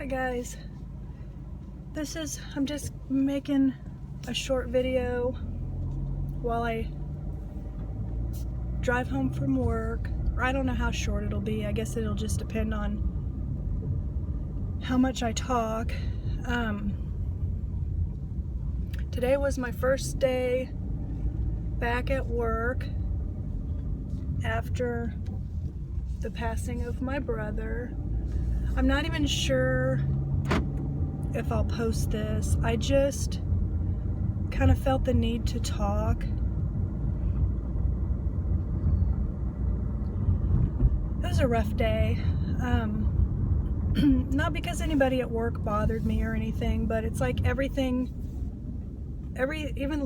Hi guys, I'm just making a short video while I drive home from work. Or I don't know how short it'll be. I guess it'll just depend on how much I talk. Today was my first day back at work after the passing of my brother. I'm not even sure if I'll post this. I just kind of felt the need to talk. It was a rough day. Not because anybody at work bothered me or anything, but it's like even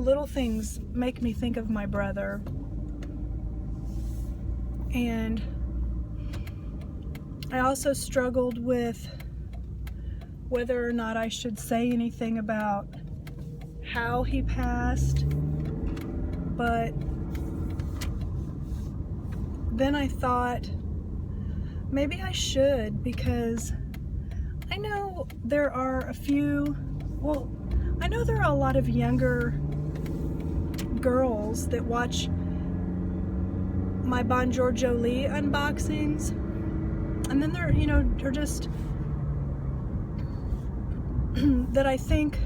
little things make me think of my brother. And I also struggled with whether or not I should say anything about how he passed, but then I thought maybe I should, because I know there are a lot of younger girls that watch my Bon Jovi unboxings, and then they're just that I think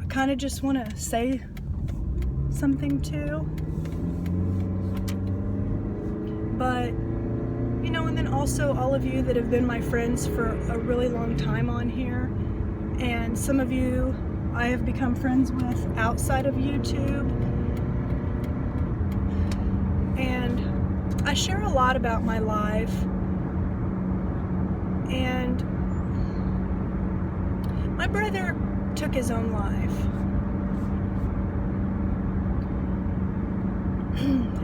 I kind of just want to say something to. But and then also all of you that have been my friends for a really long time on here, and some of you I have become friends with outside of YouTube, and I share a lot about my life. And my brother took his own life,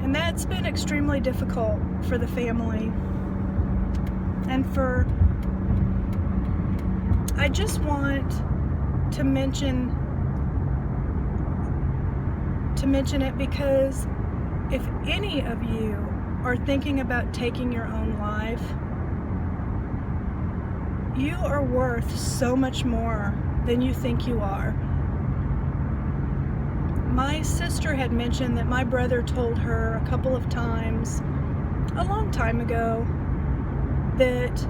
and that's been extremely difficult for the family. And I just want to mention it, because if any of you are thinking about taking your own life, you are worth so much more than you think you are. My sister had mentioned that my brother told her a couple of times, a long time ago, that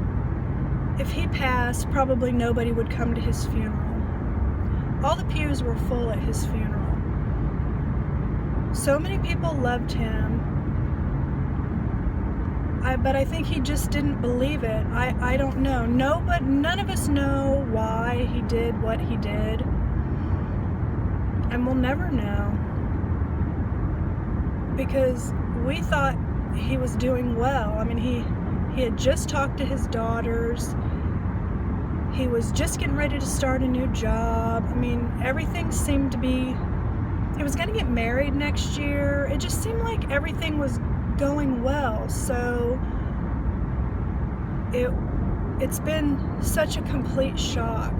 if he passed, probably nobody would come to his funeral. All the pews were full at his funeral. So many people loved him. But I think he just didn't believe it. I don't know. No, but none of us know why he did what he did. And we'll never know. Because we thought he was doing well. I mean, he had just talked to his daughters. He was just getting ready to start a new job. I mean, everything seemed to be... He was going to get married next year. It just seemed like everything was going well. So it's been such a complete shock.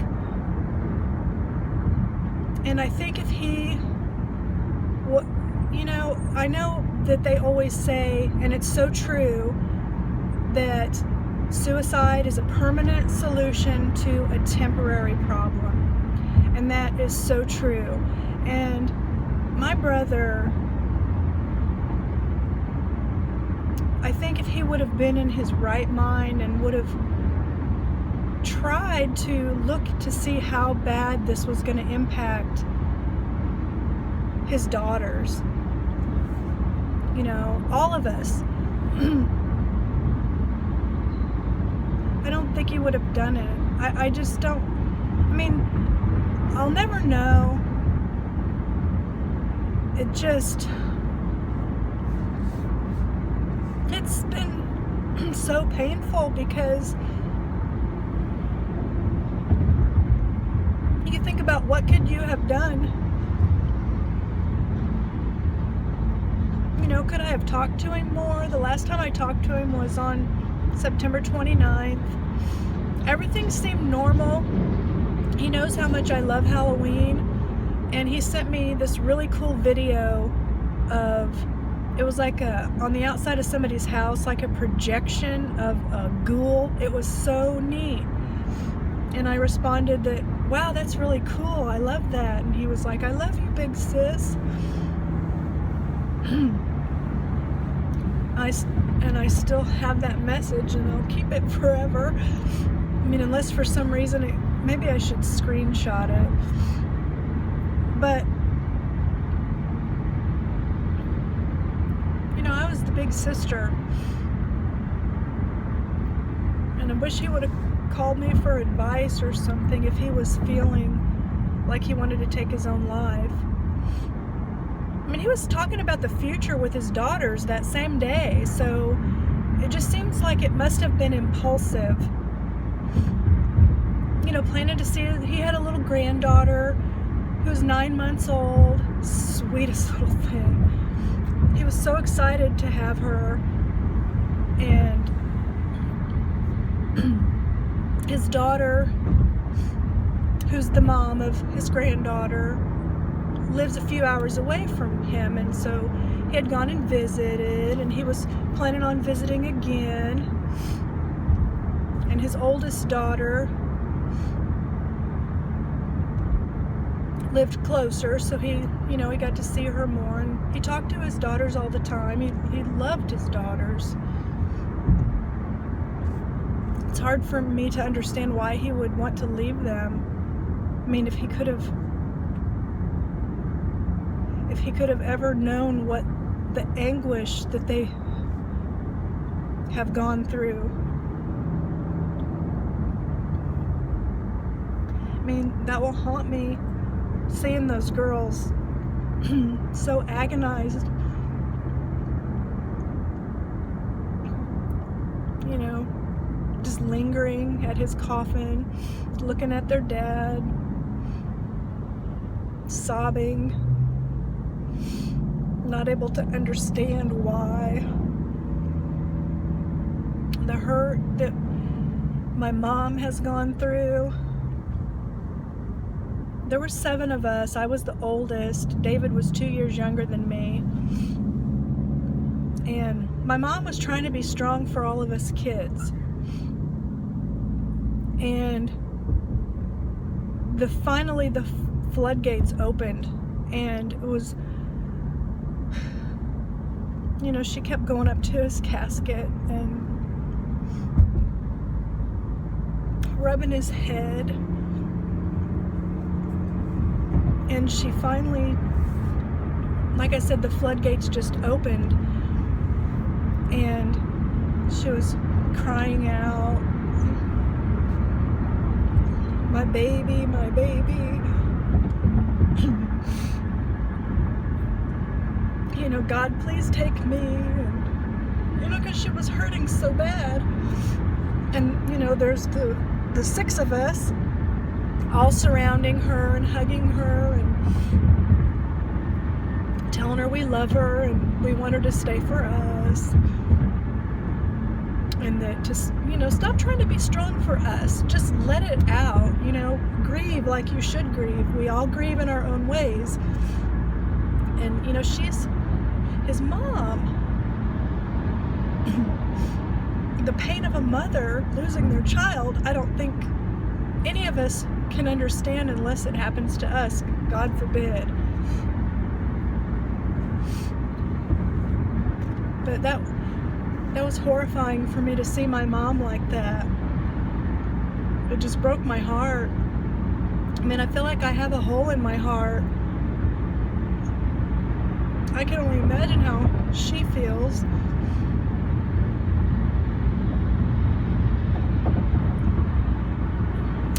And I think if I know that they always say, and it's so true, that suicide is a permanent solution to a temporary problem. And that is so true. And my brother, I think if he would have been in his right mind and would have tried to look to see how bad this was going to impact his daughters, all of us, I don't think he would have done it. I just don't. I mean, I'll never know. It's been so painful, because you think about what could you have done. Could I have talked to him more? The last time I talked to him was on September 29th. Everything seemed normal. He knows how much I love Halloween, and he sent me this really cool video of It was like on the outside of somebody's house, like a projection of a ghoul. It was so neat. And I responded that, wow, that's really cool. I love that. And he was like, I love you, big sis. I still have that message, and I'll keep it forever. I mean, unless for some reason, maybe I should screenshot it. But, you know, I was the big sister. And I wish he would have called me for advice or something if he was feeling like he wanted to take his own life. I mean, he was talking about the future with his daughters that same day, so it just seems like it must have been impulsive. You know, planning to see, he had a to granddaughter who was 9 months old, sweetest little thing. He was so excited to have her, and his daughter, who's the mom of his granddaughter, lives a few hours away from him, and so he had gone and visited, and he was planning on visiting again. And his oldest daughter lived closer, so he got to see her more, and he talked to his daughters all the time. He loved his daughters. It's hard for me to understand why he would want to leave them. I mean, if he could have ever known what the anguish that they have gone through. I mean, that will haunt me, seeing those girls so agonized. You know, just lingering at his coffin, looking at their dad, sobbing, not able to understand why. The hurt that my mom has gone through. There were 7 of us. I was the oldest. David was 2 years younger than me. And my mom was trying to be strong for all of us kids. And finally the floodgates opened, and it was, you know, she kept going up to his casket and rubbing his head. And she finally, like I said, the floodgates just opened, and she was crying out, my baby, my baby. You know, God, please take me. And, you know, because she was hurting so bad. And, you know, there's the 6 of us all surrounding her and hugging her and telling her we love her and we want her to stay for us. And that just, you know, stop trying to be strong for us. Just let it out, you know, grieve like you should grieve. We all grieve in our own ways. And, you know, she's his mom. The pain of a mother losing their child, I don't think any of us can understand unless it happens to us. God forbid. But that was horrifying for me to see my mom like that. It just broke my heart. I mean, I feel like I have a hole in my heart. I can only imagine how she feels.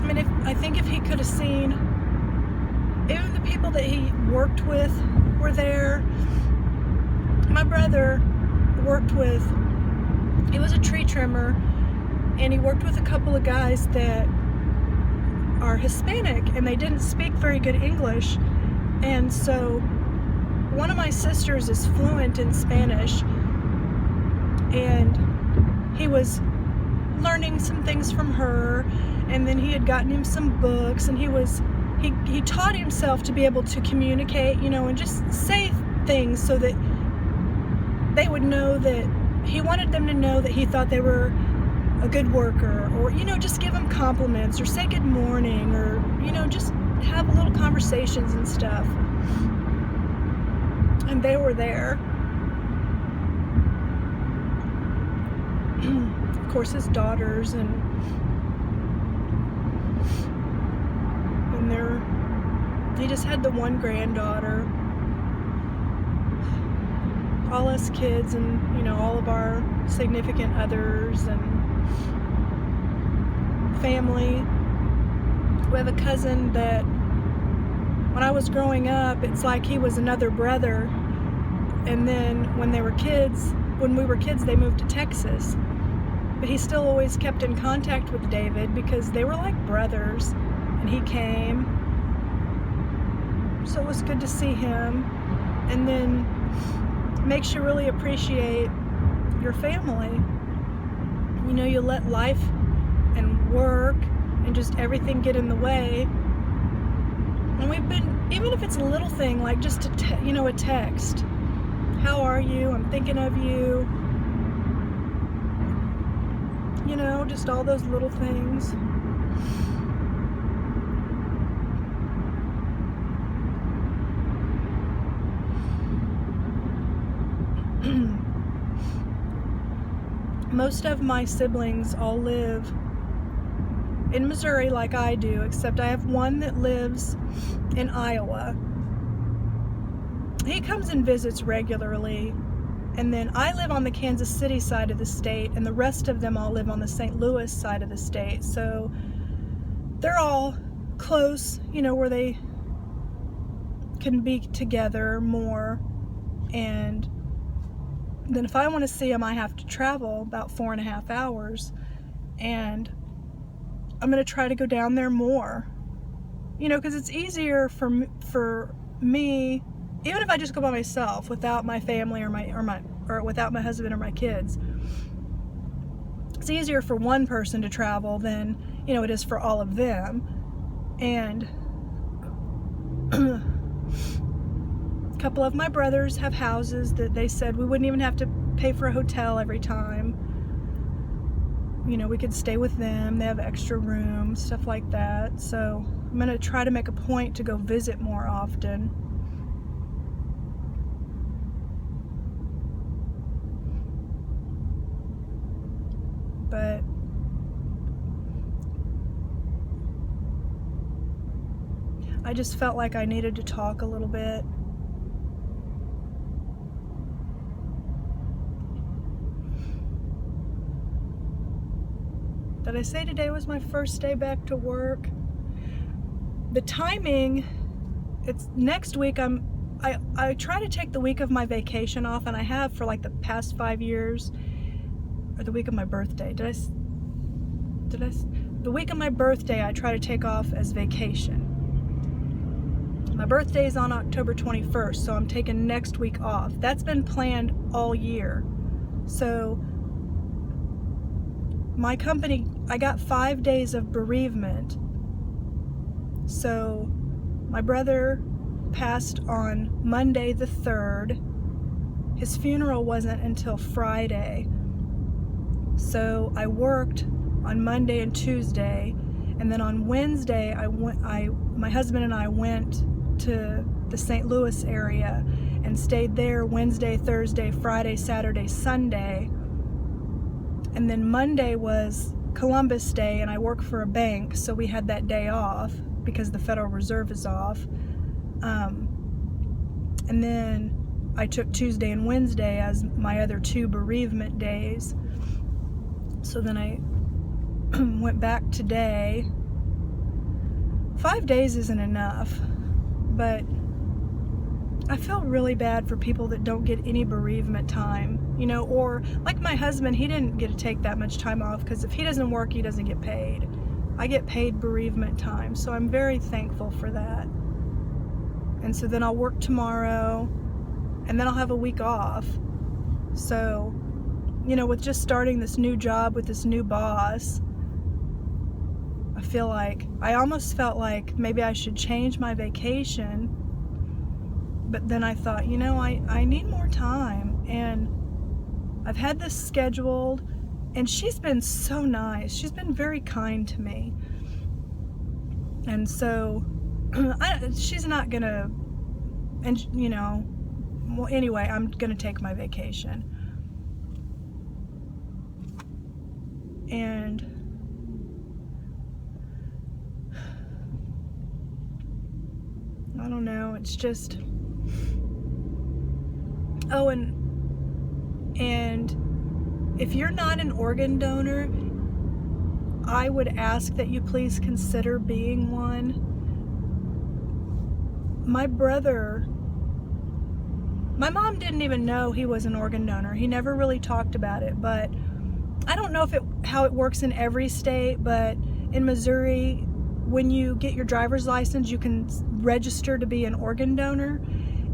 I mean, I think if he could have seen, even the people that he worked with were there. My brother worked with, he was a tree trimmer, and he worked with a couple of guys that are Hispanic, and they didn't speak very good English. And so one of my sisters is fluent in Spanish, and he was learning some things from her, and then he had gotten him some books, and he taught himself to be able to communicate, you know, and just say things so that they would know that he wanted them to know that he thought they were a good worker, or, just give them compliments or say good morning, or, just have little conversations and stuff. And they were there. Of course, his daughters, and he just had the one granddaughter. All us kids, and all of our significant others and family. We have a cousin that, when I was growing up, it's like he was another brother. And then when we were kids, they moved to Texas. But he still always kept in contact with David because they were like brothers, and he came. So it was good to see him. And then makes you really appreciate your family. You let life and work and just everything get in the way. And we've been, even if it's a little thing, like just a text. How are you? I'm thinking of you. Just all those little things. Most of my siblings all live in Missouri like I do, except I have one that lives in Iowa. He comes and visits regularly, and then I live on the Kansas City side of the state, and the rest of them all live on the St. Louis side of the state. So they're all close, where they can be together more. And then if I want to see them, I have to travel about 4.5 hours, and I'm going to try to go down there more, because it's easier for me, even if I just go by myself without my family or without my husband or my kids. It's easier for one person to travel than it is for all of them. And a couple of my brothers have houses that they said we wouldn't even have to pay for a hotel every time. We could stay with them. They have extra rooms, stuff like that. So I'm going to try to make a point to go visit more often. But I just felt like I needed to talk a little bit. Did I say today was my first day back to work? The timing, it's next week. I try to take the week of my vacation off, and I have for like the past 5 years, or the week of my birthday. The week of my birthday I try to take off as vacation. My birthday is on October 21st, so I'm taking next week off. That's been planned all year. So my company, I got 5 days of bereavement. So my brother passed on Monday the 3rd. His funeral wasn't until Friday. So I worked on Monday and Tuesday, and then on Wednesday my husband and I went to the St. Louis area and stayed there Wednesday, Thursday, Friday, Saturday, Sunday. And then Monday was Columbus Day, and I work for a bank, so we had that day off because the Federal Reserve is off. And then I took Tuesday and Wednesday as my other 2 bereavement days. So then I went back today. 5 days isn't enough, but I feel really bad for people that don't get any bereavement time, or like my husband, he didn't get to take that much time off because if he doesn't work, he doesn't get paid. I get paid bereavement time, so I'm very thankful for that. And so then I'll work tomorrow, and then I'll have a week off. So, with just starting this new job with this new boss, I almost felt like maybe I should change my vacation. But then I thought, I need more time, and I've had this scheduled, And she's been so nice. She's been very kind to me. And so she's not gonna, and well, anyway, I'm gonna take my vacation. And I don't know, it's just, oh, and if you're not an organ donor, I would ask that you please consider being one. My mom didn't even know he was an organ donor. He never really talked about it, but I don't know how it works in every state, but in Missouri, when you get your driver's license, you can register to be an organ donor,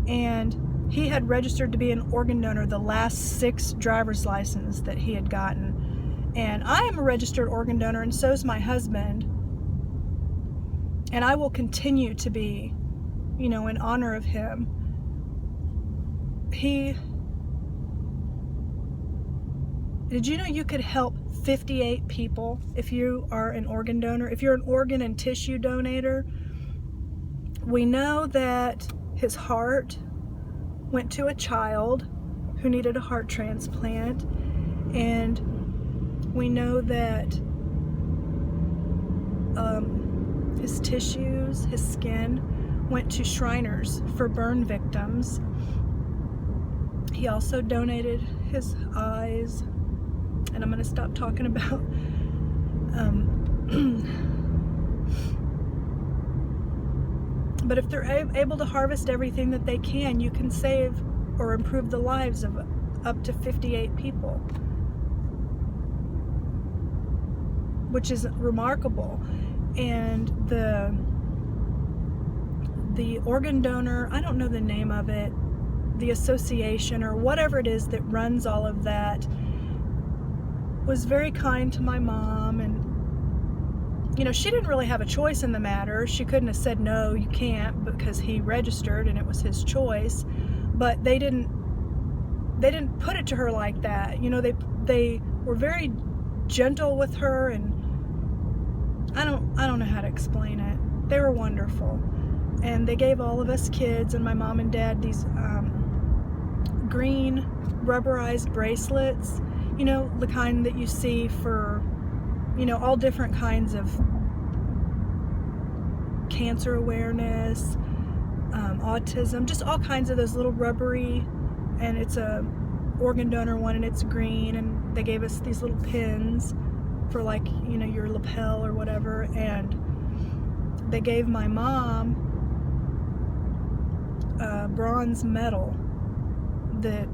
and he had registered to be an organ donor the last 6 driver's licenses that he had gotten. And I am a registered organ donor, and so is my husband. And I will continue to be, in honor of him. Did you know you could help 58 people if you are an organ donor? If you're an organ and tissue donator, we know that his heart went to a child who needed a heart transplant, and we know that his tissues, his skin, went to Shriners for burn victims. He also donated his eyes, and I'm going to stop talking about but if they're able to harvest everything that they can, you can save or improve the lives of up to 58 people, which is remarkable. And the organ donor, I don't know the name of it, the association or whatever it is that runs all of that, was very kind to my mom. And she didn't really have a choice in the matter. She couldn't have said, no, you can't, because he registered and it was his choice. But they didn't put it to her like that. They were very gentle with her, and I don't know how to explain it. They were wonderful. And they gave all of us kids and my mom and dad these green rubberized bracelets, the kind that you see for, all different kinds of cancer awareness, autism, just all kinds of those little rubbery, and it's a organ donor one, and it's green, and they gave us these little pins for your lapel or whatever. And they gave my mom a bronze medal that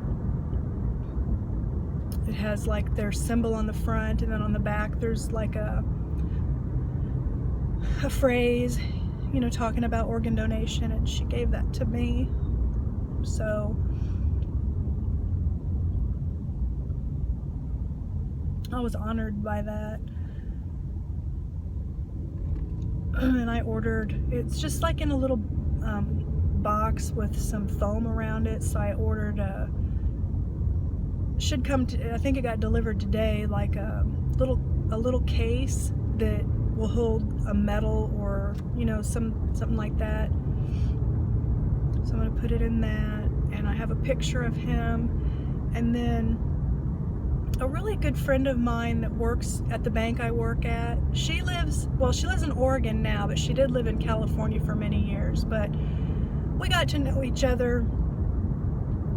it has their symbol on the front, and then on the back there's a phrase, talking about organ donation, and she gave that to me. So I was honored by that. And I ordered, it's just in a little box with some foam around it, so I ordered should come to, I think it got delivered today, a little case that will hold a medal or something like that. So I'm going to put it in that, and I have a picture of him. And then a really good friend of mine that works at the bank I work at, she lives in Oregon now, but she did live in California for many years. But we got to know each other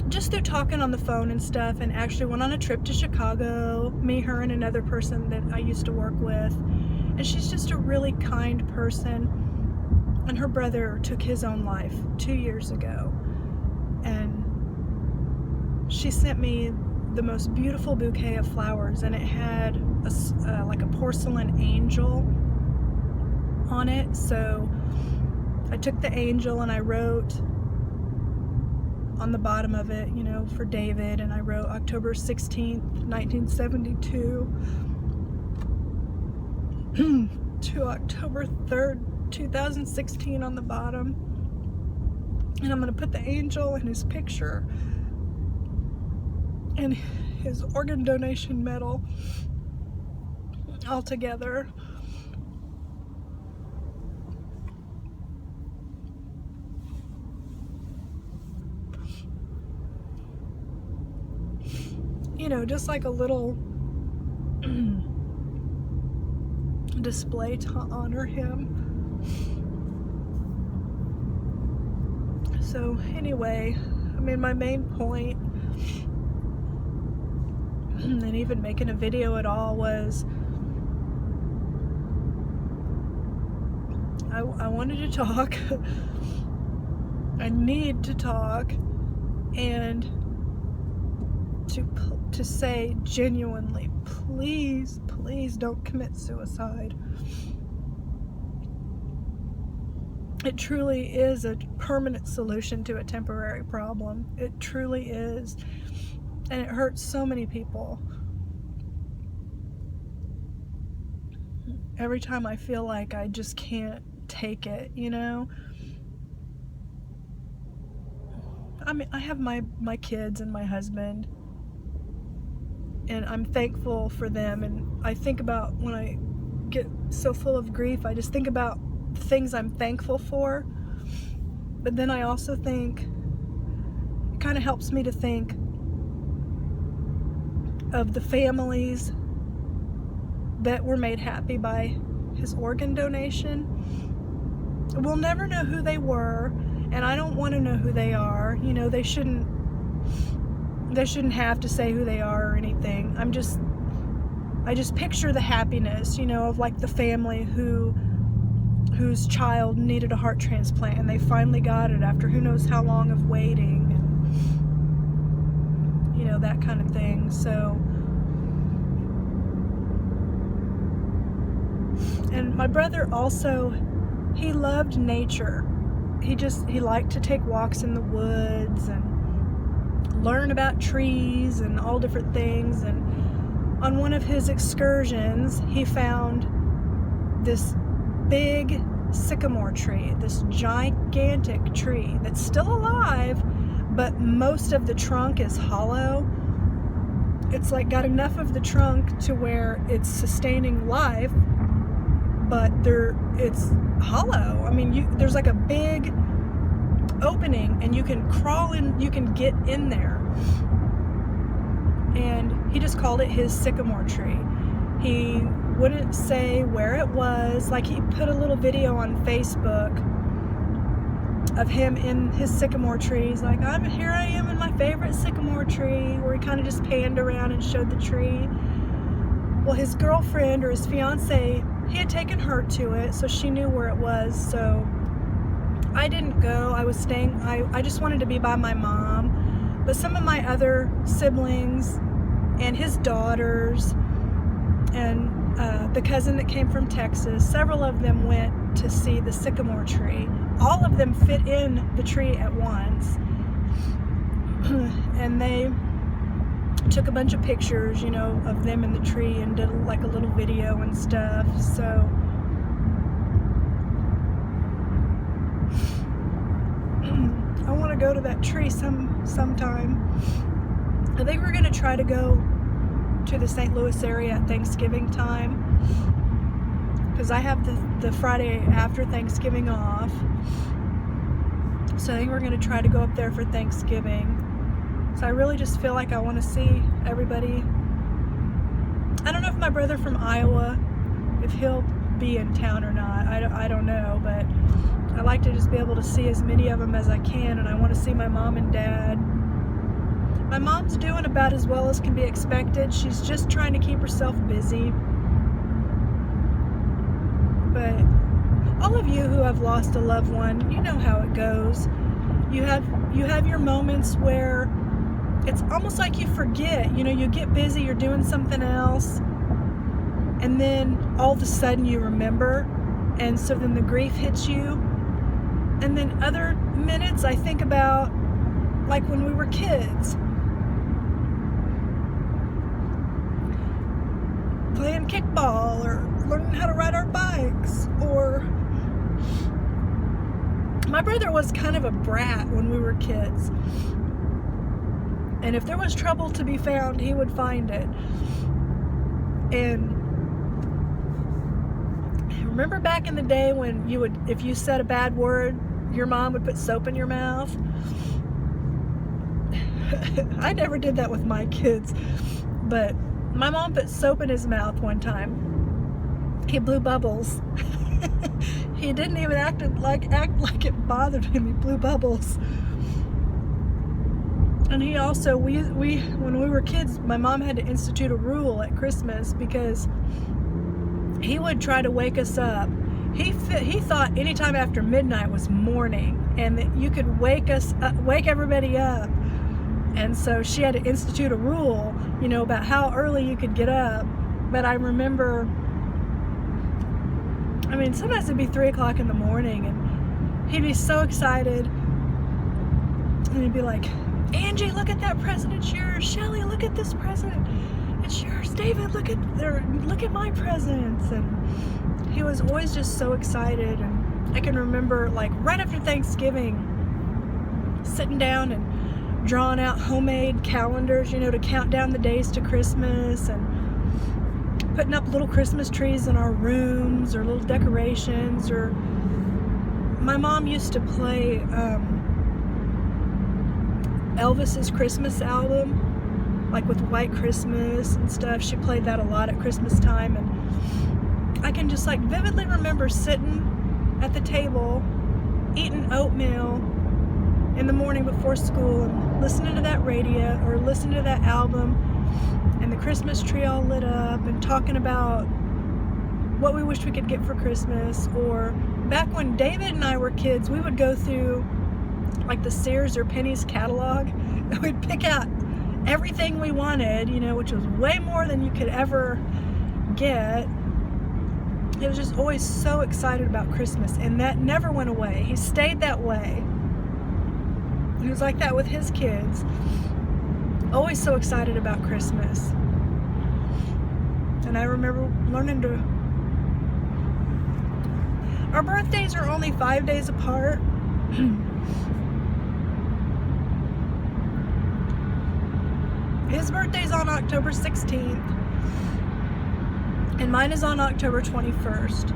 just through talking on the phone and stuff, and actually went on a trip to Chicago, me, her, and another person that I used to work with. And she's just a really kind person. And her brother took his own life 2 years ago. And she sent me the most beautiful bouquet of flowers, and it had a porcelain angel on it. So I took the angel and I wrote on the bottom of it, for David, and I wrote October 16th, 1972 to October 3rd, 2016 on the bottom. And I'm going to put the angel and his picture and his organ donation medal altogether. You know, just like a little display to honor him. So anyway, I mean, my main point, and even making a video at all, was I wanted to talk. I need to talk, and to say genuinely, please don't commit suicide. It truly is a permanent solution to a temporary problem. It truly is. And it hurts so many people. Every time I feel like I just can't take it, you know? I mean, I have my kids and my husband, and I'm thankful for them. And I think about, when I get so full of grief, I just think about things I'm thankful for. But then I also think, it kind of helps me to think of the families that were made happy by his organ donation. We'll never know who they were, and I don't want to know who they are. You know, they shouldn't have to say who they are or anything. I just picture the happiness, you know, of like the family whose child needed a heart transplant, and they finally got it after who knows how long of waiting, and, you know, that kind of thing. So, and my brother also, he loved nature. He liked to take walks in the woods and learn about trees and all different things. And on one of his excursions, he found this big sycamore tree, this gigantic tree that's still alive, but most of the trunk is hollow. It's like got enough of the trunk to where it's sustaining life, but it's hollow. I mean, there's like a big opening, and you can crawl in, you can get in there. And he just called it his sycamore tree. He wouldn't say where it was. Like, he put a little video on Facebook of him in his sycamore tree. He's like, here I am in my favorite sycamore tree, where he kind of just panned around and showed the tree. Well, his girlfriend, or his fiance, he had taken her to it, so she knew where it was. So I didn't go. I was staying. I just wanted to be by my mom. But some of my other siblings and his daughters and the cousin that came from Texas, several of them went to see the sycamore tree. All of them fit in the tree at once. And they took a bunch of pictures, you know, of them in the tree, and did like a little video and stuff. So I want to go to that tree sometime. I think we're going to try to go to the St. Louis area at Thanksgiving time, because I have the Friday after Thanksgiving off. So I think we're going to try to go up there for Thanksgiving. So I really just feel like I want to see everybody. I don't know if my brother from Iowa, if he'll be in town or not. I don't know, but I like to just be able to see as many of them as I can, and I want to see my mom and dad. My mom's doing about as well as can be expected. She's just trying to keep herself busy. But all of you who have lost a loved one, you know how it goes. You have your moments where it's almost like you forget, you know, you get busy, you're doing something else, and then all of a sudden you remember, and so then the grief hits you. And then other minutes I think about, like when we were kids, playing kickball or learning how to ride our bikes. Or my brother was kind of a brat when we were kids. And if there was trouble to be found, he would find it. And Remember back in the day when if you said a bad word, your mom would put soap in your mouth? I never did that with my kids, but my mom put soap in his mouth one time. He blew bubbles. He didn't even act like it bothered him. He blew bubbles. And he also, when we were kids, my mom had to institute a rule at Christmas because he would try to wake us up. He thought anytime after midnight was morning, and that you could wake everybody up. And so she had to institute a rule, about how early you could get up. But I remember, sometimes it'd be 3 o'clock in the morning, and he'd be so excited, and he'd be like, Angie, look at that present, it's yours. Shelly, look at this present, it's yours. David, look at my presents. And he was always just so excited. And I can remember, like, right after Thanksgiving, sitting down and drawing out homemade calendars, to count down the days to Christmas, and putting up little Christmas trees in our rooms, or little decorations. Or my mom used to play Elvis's Christmas album, like with White Christmas and stuff. She played that a lot at Christmas time, and I can just vividly remember sitting at the table eating oatmeal in the morning before school and listening to that radio or listening to that album, and the Christmas tree all lit up, and talking about what we wish we could get for Christmas. Or back when David and I were kids, we would go through the Sears or Penny's catalog, and we'd pick out everything we wanted, which was way more than you could ever get. He was just always so excited about Christmas, and that never went away. He stayed that way. He was like that with his kids. Always so excited about Christmas. And I remember learning to... Our birthdays are only 5 days apart. His birthday's on October 16th, and mine is on October 21st.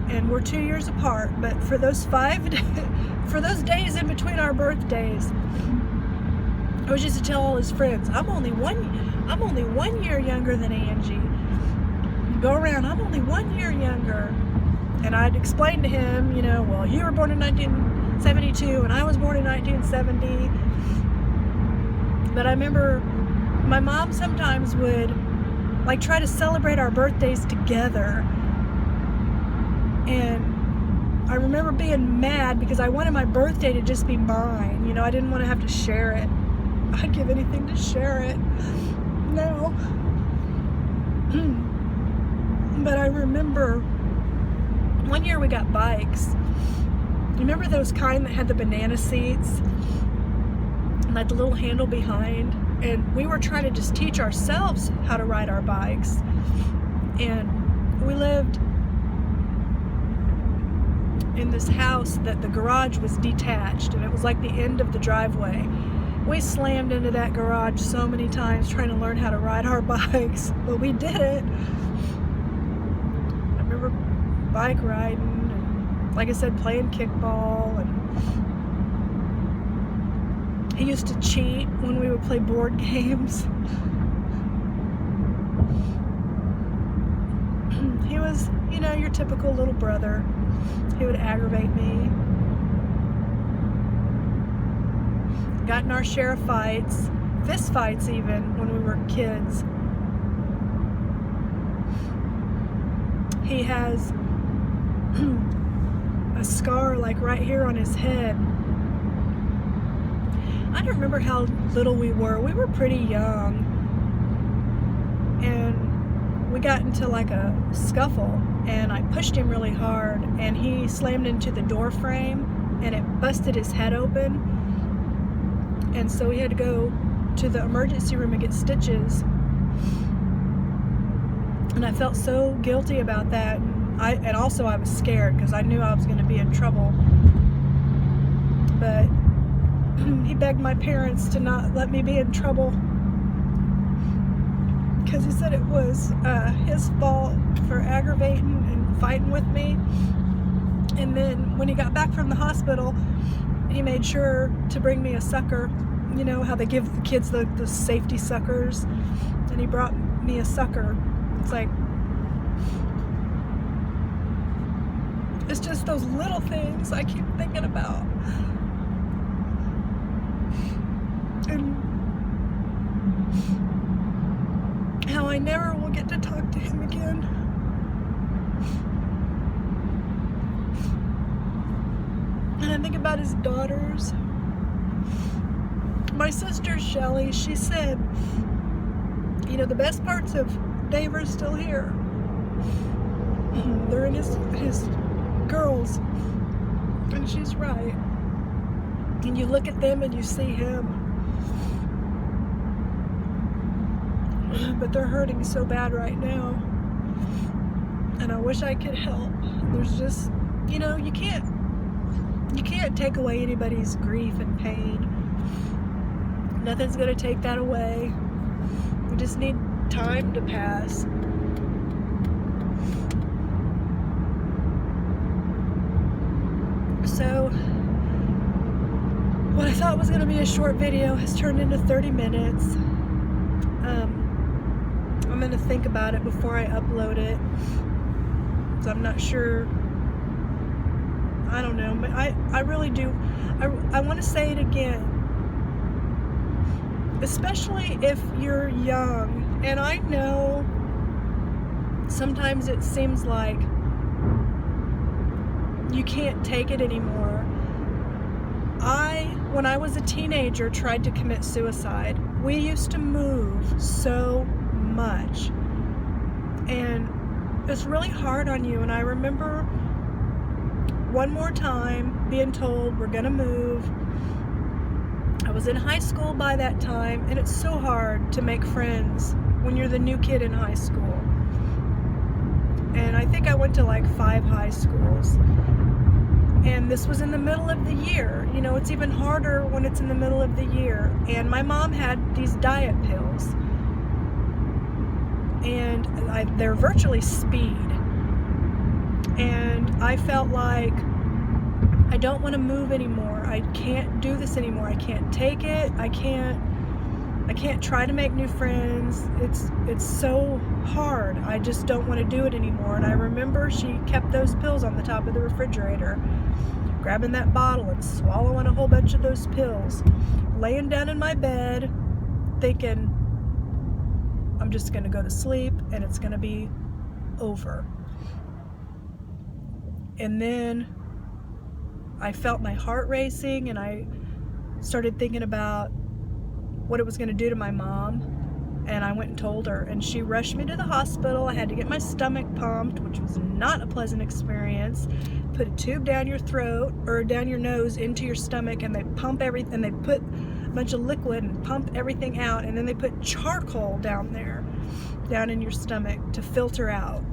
And we're 2 years apart, but for those days in between our birthdays, I was just to tell all his friends, I'm only 1 year younger than Angie. Go around, I'm only 1 year younger. And I'd explain to him, well, you were born in 1972 and I was born in 1970. But I remember my mom sometimes would try to celebrate our birthdays together. And I remember being mad because I wanted my birthday to just be mine. I didn't want to have to share it. I'd give anything to share it. No. But I remember one year we got bikes. You remember those kind that had the banana seats? And the little handle behind, and we were trying to just teach ourselves how to ride our bikes. And we lived in this house that the garage was detached, and it was like the end of the driveway. We slammed into that garage so many times trying to learn how to ride our bikes, but we did it. I remember bike riding, and like I said, playing kickball. And he used to cheat when we would play board games. He was, your typical little brother. He would aggravate me. Got in our share of fights, fist fights even, when we were kids. He has a scar right here on his head. I don't remember how little we were. We were pretty young. And we got into a scuffle, and I pushed him really hard, and he slammed into the door frame, and it busted his head open. And so we had to go to the emergency room and get stitches. And I felt so guilty about that. And also I was scared because I knew I was going to be in trouble. But he begged my parents to not let me be in trouble because he said it was his fault for aggravating and fighting with me. And then when he got back from the hospital, he made sure to bring me a sucker. You know how they give the kids the safety suckers? And he brought me a sucker. It's like, it's just those little things I keep thinking about. And how I never will get to talk to him again. And I think about his daughters. My sister Shelly, she said, you know, the best parts of Dave are still here. They're in his girls. And she's right. And you look at them and you see him. But they're hurting so bad right now. And I wish I could help. There's just, you know, you can't take away anybody's grief and pain. Nothing's gonna take that away. We just need time to pass. So, what I thought was gonna be a short video has turned into 30 minutes. I'm gonna think about it before I upload it. So I'm not sure. I don't know. I really do. I want to say it again. Especially if you're young. And I know sometimes it seems like you can't take it anymore. When I was a teenager, tried to commit suicide. We used to move so much. And it's really hard on you. And I remember one more time being told we're gonna move. I was in high school by that time, and it's so hard to make friends when you're the new kid in high school. And I think I went to like 5 high schools. And this was in the middle of the year. You know, it's even harder when it's in the middle of the year. And my mom had these diet pills. And they're virtually speed. And I felt like I don't want to move anymore. I can't do this anymore. I can't take it. I can't try to make new friends. It's so hard. I just don't want to do it anymore. And I remember she kept those pills on the top of the refrigerator, grabbing that bottle and swallowing a whole bunch of those pills, laying down in my bed thinking I'm just going to go to sleep and it's going to be over. And then I felt my heart racing, and I started thinking about what it was going to do to my mom. And I went and told her, and she rushed me to the hospital. I had to get my stomach pumped, which was not a pleasant experience. Put a tube down your throat or down your nose into your stomach, and they pump everything. And they put a bunch of liquid and pump everything out, and then they put charcoal down there, down in your stomach to filter out.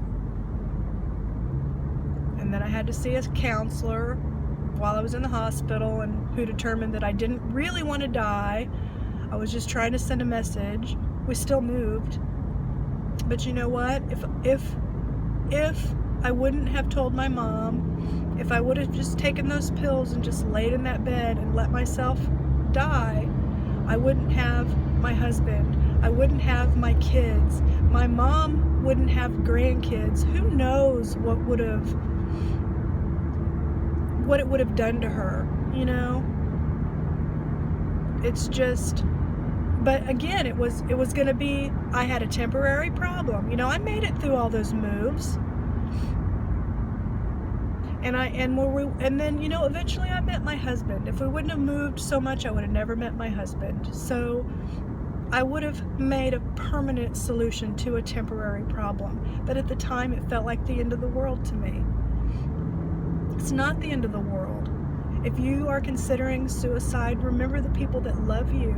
And then I had to see a counselor while I was in the hospital, and who determined that I didn't really want to die. I was just trying to send a message. We still moved. But you know what? If I wouldn't have told my mom, if I would have just taken those pills and just laid in that bed and let myself die, I wouldn't have my husband. I wouldn't have my kids. My mom wouldn't have grandkids. Who knows what it would have done to her, you know? It's just, but again, it was gonna be, I had a temporary problem. You know, I made it through all those moves. And then, you know, eventually I met my husband. If we wouldn't have moved so much, I would have never met my husband. So I would have made a permanent solution to a temporary problem. But at the time, it felt like the end of the world to me. It's not the end of the world. If you are considering suicide, remember the people that love you.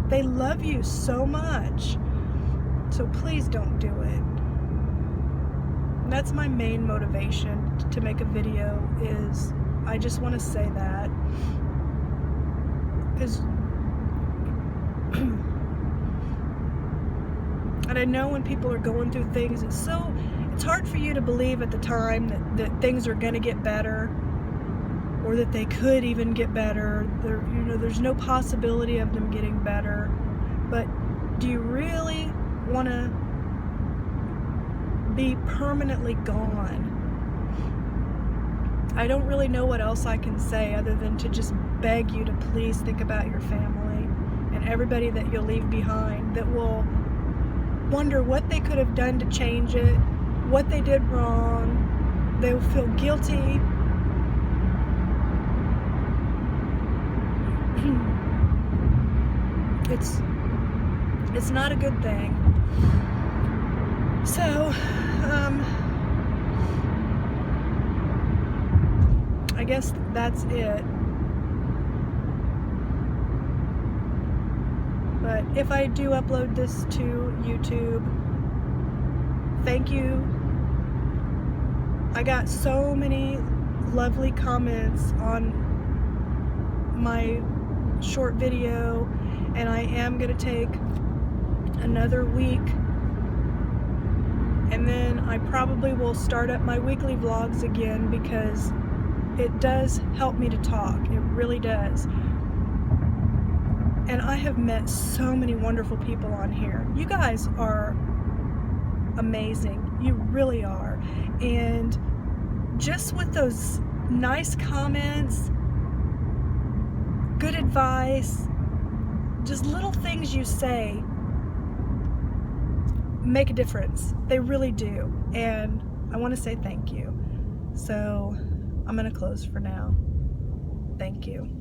They love you so much. So please don't do it. And that's my main motivation to make a video, is I just want to say that. Because and I know when people are going through things, it's it's hard for you to believe at the time that things are going to get better, or that they could even get better. There's no possibility of them getting better. But do you really want to be permanently gone? I don't really know what else I can say other than to just beg you to please think about your family and everybody that you'll leave behind, that will wonder what they could have done to change it, what they did wrong. They will feel guilty. It's not a good thing. So, I guess that's it. But if I do upload this to YouTube, thank you. I got so many lovely comments on my short video, and I am going to take another week, and then I probably will start up my weekly vlogs again, because it does help me to talk. It really does. And I have met so many wonderful people on here. You guys are amazing. You really are. And just with those nice comments, good advice, just little things you say make a difference. They really do. And I want to say thank you. So I'm going to close for now. Thank you.